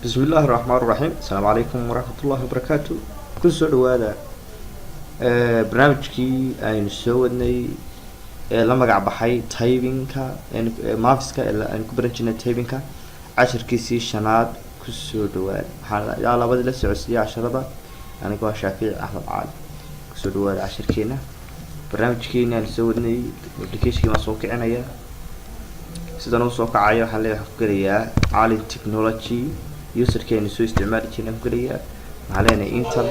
بسم الله الرحمن الرحيم. السلام عليكم ورحمة الله وبركاته. كل سؤال هذا برنامجكي أين سويني لما قاعد بحي تايبينكا يعني مافسكا إلا أن كبرنجنا تايبينكا 10 كيسي شناد كل سؤال حالا يا الله بدل السعودية 10 ضا أنا كوا شافعي أحمد عاد كل سؤال 10 كينا برنامجكي أين سويني أبليكيشن مسوق عنايا سيدا نوصوك عايو حالي حقرية عالي تكنولوجي يوسر كان يسوي استعمال كنا حقرية علينا انتر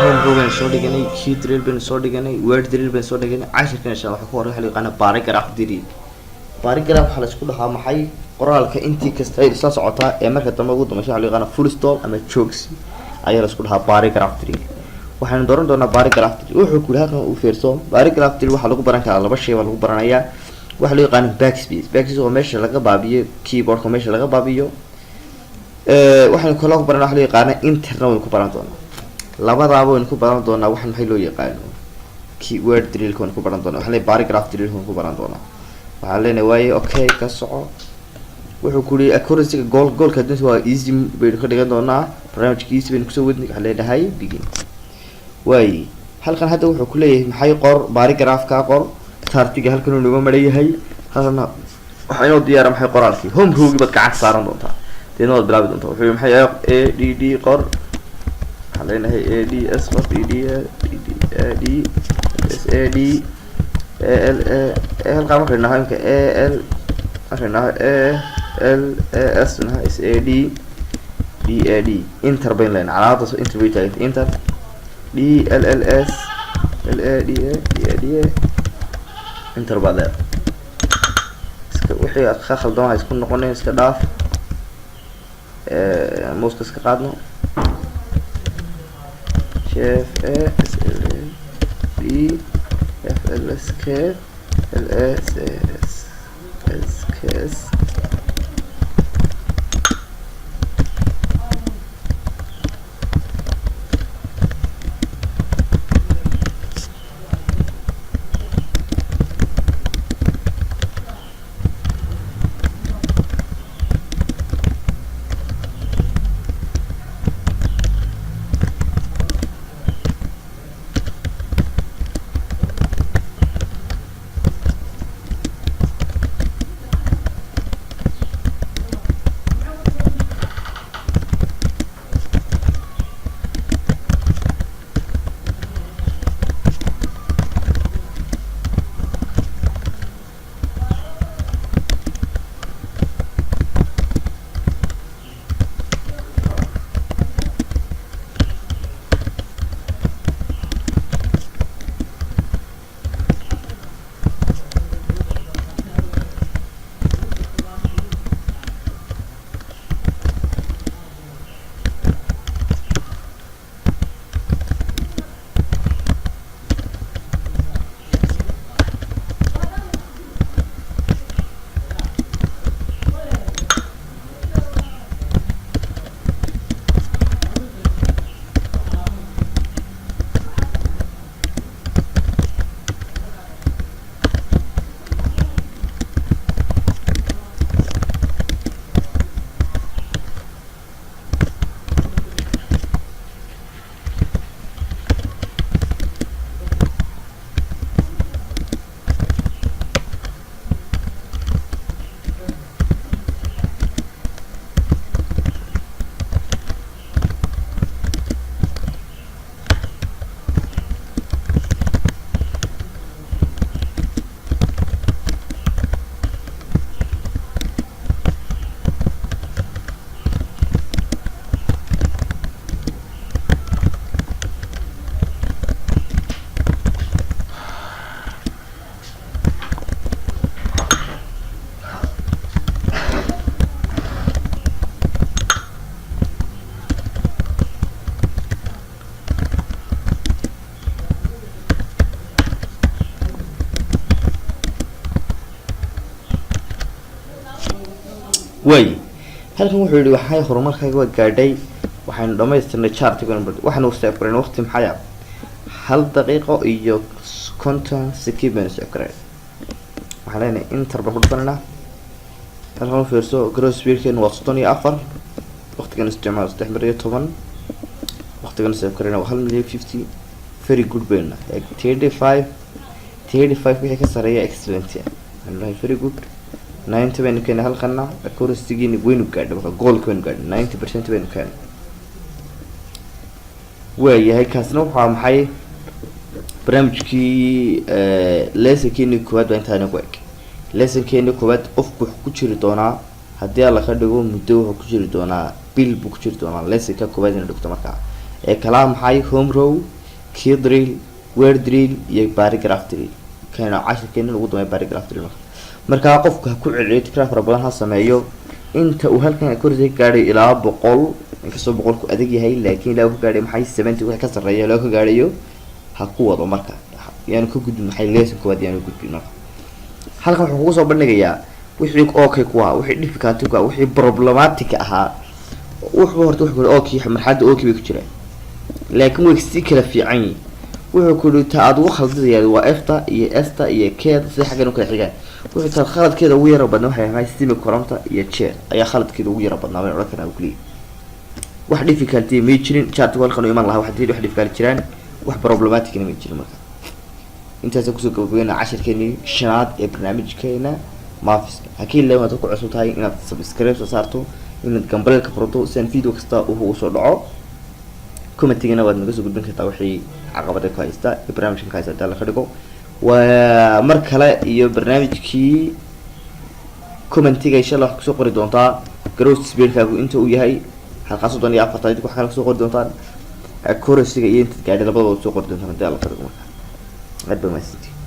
هون روبن صوري جني كي دريل بن صوري جني وورد دريل بن صوري جني 10 كنا شاء الله حكوا روح لقنا باراجراف دريل باراجراف حلش كلها محي قرالك انتي كستايل ساس عطاء امرك تموجود ماشي على لقنا فول ستول اما تشوكس اي رس كلها باراجراف دريل waxaan dooran doonaa paragraph wuxuu ku leeyahay uu fiirso paragraph waxa lagu baran karaa laba shay waa lagu baranayaa waxa loo yaqaan backspace oo meesha laga baabiyo keyboard ka meesha laga baabiyo waxaan kala baran waxa loo yaqaan internal ku baran doonaa labadaaba waan ku baran doonaa waxaan maxay loo yaqaan keyword drill ku baran doonaa waxa la paragraph drill ku baran doonaa waxa leenahay waaye okay ka soco wuxuu ku leeyahay accuracy goalka hadii waa easy bay ka dhigan doonaa barnaamijkiisa bay ku soo wadnay waxa leedahay begin واي halkan hadda wuxuu ku leeyahay maxay qor paragraph ka qor tartiga halkan uu nagu mareeyahay halna waxa inoo diyaar maxay qoraalkii home roogi bad gacan saaran doontaa deenood bilaabi doontaa wuxuu maxay add qor haleenahay ads qor add halka markay nahay imka as nahay add enter bayn leen calaamada enter way taagtay enter DLLS LADA انتر بعد وحي خلدون هاي سكون نقولين اسك داف موسك اسك قادنو شاف اس ال بي اف ال اس كي ال اس اس كيس way halkan wuxuu yiri waxay horumarkayga gaadhay waxaan dhameystirnay chartiga waxaan u save gareyn waqti maxay hal daqiiqo iyo content sequence gareyn waxaan leenahay enter baan ku dhufanaa halkan fiirso gross speedkan waa 34 waqtigan isticmaal 310 waqtigan save karina waa 150 very good bayna 35 wixii ka sareeya excellent wallahi very good 90 bayna keenay halkana accuracy-giina waynu gaadhay waxa goal waynu gaadhay 90% baynu keenay waayahay kaasna waxa maxay barnaamijkii lesson-keeni koowaad baa intaana ku eg lesson-keeni koowaad qofku wuxuu ku jiri doonaa haddii alla ka dhigo muddo wuxuu ku jiri doonaa bil buu ku jiri doonaa lesson-ka koowaad inay dhigto markaa kalaa maxay home row key drill word drill iyo paragraph drill kana cashirkeena lagu damay paragraph drill markaa qofku ha ku celiyo tikraar fara badan ha sameeyo inta uu halkan accuracy gaadhay ilaa 100 inkastoo 100 ku adag yahay laakiin ilaa uu gaadhay maxay 70 wixii ka sareeya loo ka gaadhayo ha ku wado marka yaanu ka gudbin maxay lesson koowaad yaanu gudbin marka halkan wuxuu kugu soo bandhigayaa wixii okay ku ah wixii difficult ku ah wixii problematic ahaa wuxuu horta wuxuu okay marxadda okay bay ku jiraan laakiin way si kala fiican yihiin wuxuu ku dhigtaa aad ugu khaldayay waa efta iyo esta iyo keed si xagan u kala xigaan wuxuu taa khaladkeeda ugu yara badnaa waxay ahayd simi koronta iyo chair ayaa khaladkeeda ugu yara badnaa way oran karaan kaliya wax difficulty ma jirin chat walkan iman lahaa wax difficulty jiraan wax problematic ma jirin marka intaas ku soo gabagabeyna cashirkeeni shanaad ee barnaamijkeena maviska hakii leeyahay ku cusub tahay inaad subscribe saarto inaad gambalka furto si aan video kasta uu soo dhaco commentingana waad naga soo gudbin kartaa wixii caqabada ku haysta barnaamijkan ka haysta la dhigo waa mar kale iyo barnaamijkii commentiga insha Allah ku soo qori doontaa gross speedkaagu inta uu yahay halkaas 4 wax kale ku soo qori doontaan accuracy-ga iyo inta gaadhay labadaba soo qori doontaan hadii la ka dhigo marka aad baa mahadsantihiin